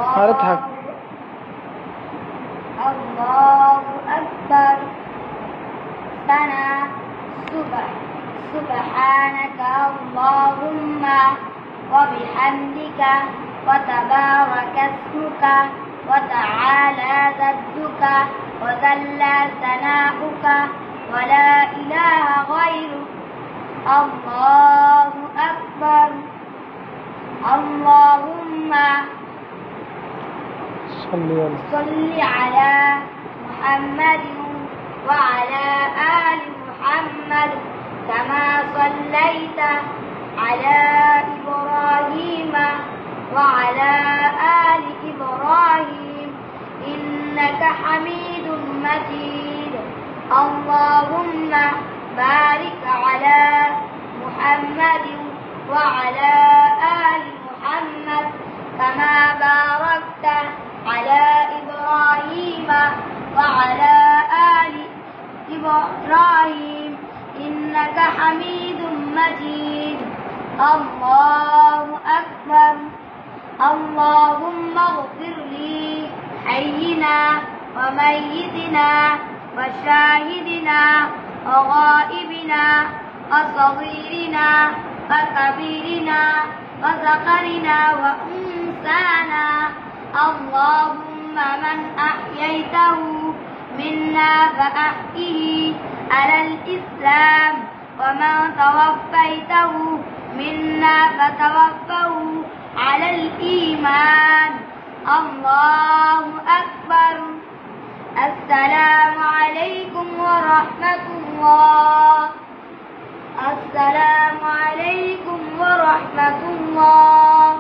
আরে থাক। আল্লাহু আকবার। সানা সুবহানাকা আল্লাহুম্মা ওয়া বিহামদিকা ওয়া তাবারাকা ইসমুকা ওয়া তাআলা জাদ্দুকা ওয়া জাল্লা সানাউকা ওয়া লা ইলাহা গায়রুক। আল্লাহু আকবার। আল্লাহুম্মা صل على محمد وعلى آل محمد كما صليت على إبراهيم وعلى آل إبراهيم إنك حميد مجيد. اللهم بارك على محمد وعلى آل محمد كما باركت على إبراهيم وعلى آل إبراهيم إنك حميد مجيد. الله أكبر. اللهم اغفر لي حينا وميتنا وشاهدنا وغائبنا وصغيرنا وكبيرنا وذكرنا وأنثانا. اللهم من أحييته منا فأحيه على الإسلام ومن توفيته منا فتوفه على الإيمان. الله أكبر. السلام عليكم ورحمة الله. السلام عليكم ورحمة الله.